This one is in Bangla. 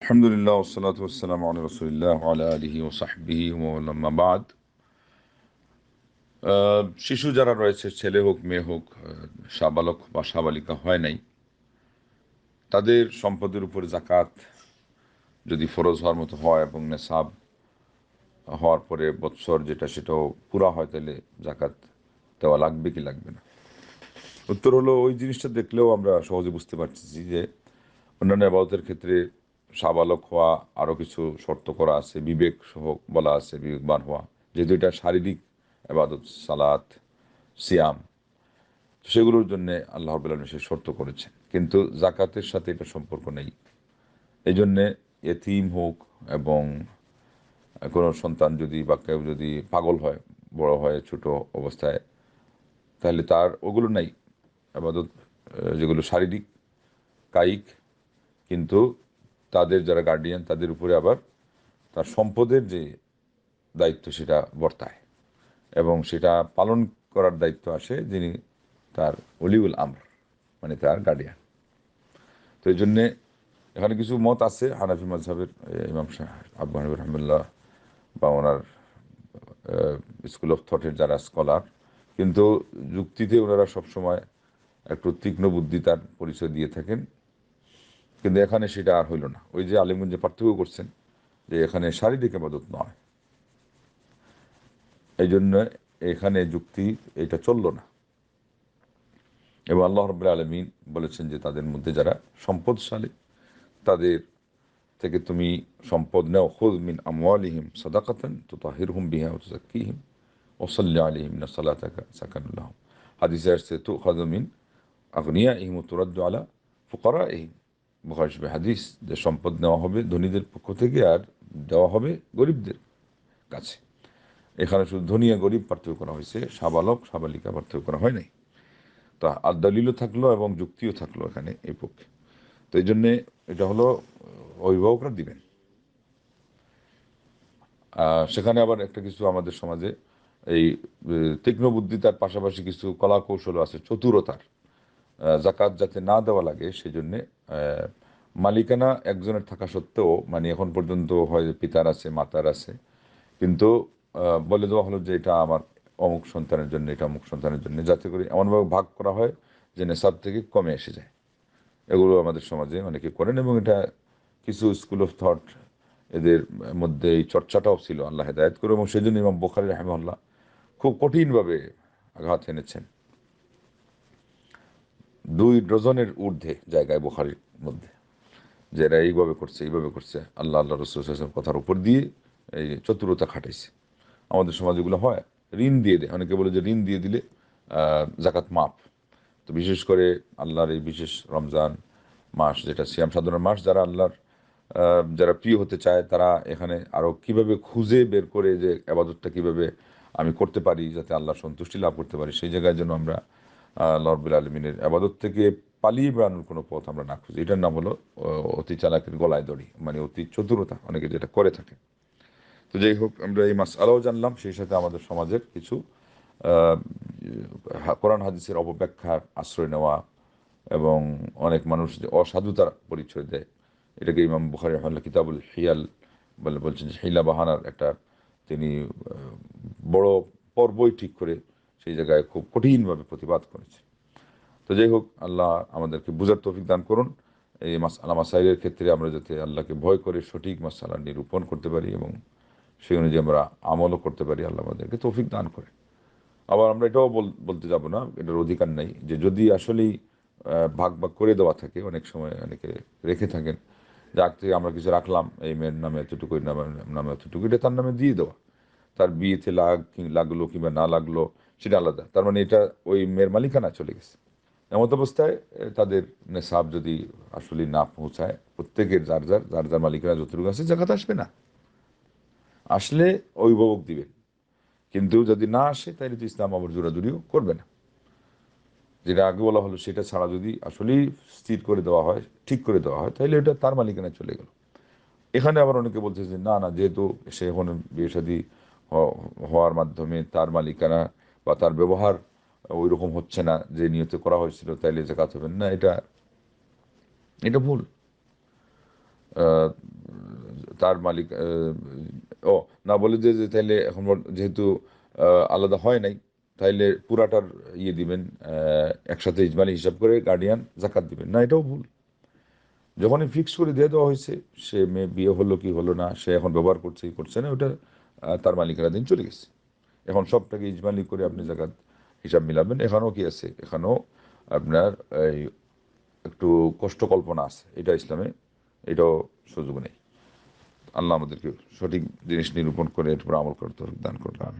আলহামদুলিল্লাহ ওয়াসসালাতু ওয়াসসালামু আলা রাসূলিল্লাহ ওয়া আলা আলিহি ওয়া সাহবিহি ওয়া মান আম্মা বাদ। শিশু যারা রয়েছে, ছেলে হোক মেয়ে হোক, সাবালক বা সাবালিকা হয় নাই, তাদের সম্পদের উপরে যাকাত যদি ফরজ হওয়ার মতো হয় এবং নেশাব হওয়ার পরে বৎসর যেটা সেটাও পুরা হয়, তাহলে জাকাত দেওয়া লাগবে কি লাগবে না? উত্তর হলো, ওই জিনিসটা দেখলেও আমরা সহজে বুঝতে পারতেছি যে অন্যান্য ইবাদতের ক্ষেত্রে সাবালক হওয়া, আরও কিছু শর্ত করা আছে, বিবেক সহ বলা আছে, বিবেকবান হওয়া, যেহেতু এটা শারীরিক ইবাদত, সালাত, সিয়াম, সেগুলোর জন্য আল্লাহ রাব্বুল আলামিন সে শর্ত করেছেন, কিন্তু জাকাতের সাথে এটা সম্পর্ক নেই। এই জন্যে এতিম হোক এবং কোনো সন্তান যদি বা কেউ যদি পাগল হয়, বড় হয় ছোট অবস্থায়, তাহলে তার ওগুলো নাই ইবাদত, যেগুলো শারীরিক কায়িক, কিন্তু তাদের যারা গার্ডিয়ান তাদের উপরে আবার তার সম্পদের যে দায়িত্ব সেটা বর্তায় এবং সেটা পালন করার দায়িত্ব আসে যিনি তার অলিউল আমর, মানে তার গার্ডিয়ান। তো এই জন্যে এখানে কিছু মত আছে হানাফি মাযহাবের ইমাম আবু হানিফা রাহিমাহুল্লাহ বা ওনার স্কুল অফ থটের যারা স্কলার, কিন্তু যুক্তিতে ওনারা সবসময় একটু তীক্ষ্ণ বুদ্ধিতার পরিচয় দিয়ে থাকেন। কিন্তু এখানে সেটা আর হইল না। ওই যে আলিমগঞ্জ যে পার্থক্য করছেন যে এখানে শারীরিক ইবাদত নয়, এই জন্য এখানে যুক্তি এটা চলল না। এবং আল্লাহ রাব্বুল আলামিন বলেছেন যে তাদের মধ্যে যারা সম্পদশালী, তাদের থেকে তুমি সম্পদ নাও, খুয মিন আমওয়ালিহিম সাদাকাতান তুতাহিরুহুম বিহা ওয়া তুযাক্কিহিম ওয়া সাল্লি আলাইহিম ইন্না সালাতাকা সাকানুল লাহুম। হাদিসে আসছে তুখাযু মিন আগনিয়াইহিম ওয়া তুরাদ্দু আলা ফুকারাইহিম। বুখারী শরীফের হাদিস, যে সম্পদ নেওয়া হবে ধনীদের পক্ষ থেকে আর দেওয়া হবে গরিবদের কাছে। এখানে শুধু ধনী আর গরিব পার্থক্য করা হয়েছে, সাবালক সাবালিকা পার্থক্য করা হয় নাই। তা আর দলিলও থাকলো এবং যুক্তিও থাকলো এখানে এই পক্ষে। তো এই জন্যে এটা হলো অভিভাবকরা দিবেন। সেখানে আবার একটা কিছু আমাদের সমাজে এই তীক্ষ্ণ বুদ্ধিতার পাশাপাশি কিছু কলা কৌশল আছে, চতুরতার। জাকাত যাতে না দেওয়া লাগে সেই জন্যে মালিকানা একজনের থাকা সত্ত্বেও, মানে এখন পর্যন্ত হয় পিতার আছে, মাতার আছে, কিন্তু বলে দেওয়া হলো যে এটা আমার অমুক সন্তানের জন্য, এটা অমুক সন্তানের জন্য, যাতে করে এমনভাবে ভাগ করা হয় যে নেশাব থেকে কমে এসে যায়। এগুলো আমাদের সমাজে অনেকে করেন এবং এটা কিছু স্কুল অফ থট এদের মধ্যে এই চর্চাটাও ছিল, আল্লাহ হেদায়েত করে। এবং সেই জন্য ইমাম বুখারী রাহিমাহুল্লাহ খুব কঠিনভাবে আঘাত এনেছেন 2 ডজনের ঊর্ধ্বে জায়গায় বুখারীর মধ্যে, যে এরা এইভাবে করছে, এইভাবে করছে, আল্লাহ রাসূল সাল্লাল্লাহু আলাইহি ওয়াসাল্লাম কথার উপর দিয়ে এই চতুরতা খাটাইছে। আমাদের সমাজে এগুলো হয়, ঋণ দিয়ে দেয়, অনেকে বলে যে ঋণ দিয়ে দিলে জাকাত মাফ। তো বিশেষ করে আল্লাহর এই বিশেষ রমজান মাস, যেটা সিয়াম সাধনার মাস, যারা আল্লাহর যারা প্রিয় হতে চায়, তারা এখানে আরও কীভাবে খুঁজে বের করে যে আবাদতটা কীভাবে আমি করতে পারি যাতে আল্লাহর সন্তুষ্টি লাভ করতে পারি, সেই জায়গায় যেন আমরা আল্লাহ রাব্বুল আলামিনের আবাদত থেকে পালিয়ে বেড়ানোর কোনো পথ আমরা না খুঁজি। এটার নাম হলো অতি চালাকের গলায় দড়ি, মানে অতি চতুরতা, অনেকে যেটা করে থাকে। তো যাই হোক, আমরা এই মাসআলাও জানলাম, সেই সাথে আমাদের সমাজের কিছু আহ, কোরআন হাদিসের অপব্যাখ্যার আশ্রয় নেওয়া এবং অনেক মানুষ যে অসাধুতার পরিচয় দেয়, এটাকে ইমাম বুখারী রাহিমাহুল্লাহ কিতাবুল হিয়াল বলে বলছেন যে হিলা বাহানার একটা তিনি বড় পর্বই ঠিক করে সেই জায়গায় খুব কঠিনভাবে প্রতিবাদ করেছেন। তো যাই হোক, আল্লাহ আমাদেরকে বুঝার তৌফিক দান করুন। এই মাসআলা মাসাইলের ক্ষেত্রে আমরা যাতে আল্লাহকে ভয় করে সঠিক মাসআলা নিরূপণ করতে পারি এবং সেই অনুযায়ী আমরা আমলও করতে পারি, আল্লাহ আমাদেরকে তৌফিক দান করে। আবার আমরা এটাও বলতে যাব না, এটার অধিকার নাই, যে যদি আসলেই ভাগ ভাগ করে দেওয়া থাকে, অনেক সময় অনেকে রেখে থাকেন যে আগ থেকে আমরা কিছু রাখলাম, এই মেয়ের নামে এতটুকু, এই নামে এতটুকু, এটা তার নামে দিয়ে দেওয়া, তার বিয়েতে লাগলো কিংবা না লাগলো সেটা আলাদা, তার মানে এটা ওই মেয়ের মালিকানা চলে গেছে। এমত অবস্থায় তাদের নেশাব যদি আসলে না পৌঁছায়, প্রত্যেকের যার যার মালিকানা যতটুকু আছে, জাকাত আসবে না। আসলে অভিভাবক দিবেন, কিন্তু যদি না আসে তাহলে তো ইসলাম আবার জোরাজুরিও করবে না। যেটা আগে বলা হলো সেটা ছাড়া যদি আসলেই স্থির করে দেওয়া হয়, ঠিক করে দেওয়া হয়, তাহলে এটা তার মালিকানায় চলে গেল। এখানে আবার অনেকে বলছে যে না না, যেহেতু সে এখন বিয়ে শাদী হওয়ার মাধ্যমে তার মালিকানা বা তার ব্যবহার ওই রকম হচ্ছে না যে নিয়তে করা হয়েছিল, তাইলে জাকাত হবে না, এটা এটা ভুল। আহ, তার মালিক ও না বলে যে তাইলে এখন যেহেতু আলাদা হয় নাই, তাইলে পুরাটার দিবেন, একসাথে ইজমালি হিসাব করে গার্ডিয়ান জাকাত দিবেন না, এটাও ভুল। যখনই ফিক্স করে দিয়ে দেওয়া হয়েছে, সে মেয়ে বিয়ে হলো কি হলো না, সে এখন ব্যবহার করছে কি করছে না, ওটা তার মালিকেরা দিন চলে গেছে। এখন সবটাকে ইজমালি করে আপনি জাকাত হিসাব মিলাবেন, এখানেও কি আছে, এখানেও আপনার এই একটু কষ্ট কল্পনা আছে, এটা ইসলামে এটাও সুযোগ নেই। আল্লাহ আমাদেরকে সঠিক জিনিস নিরূপণ করে এর উপর আমল করতে দান করলাম।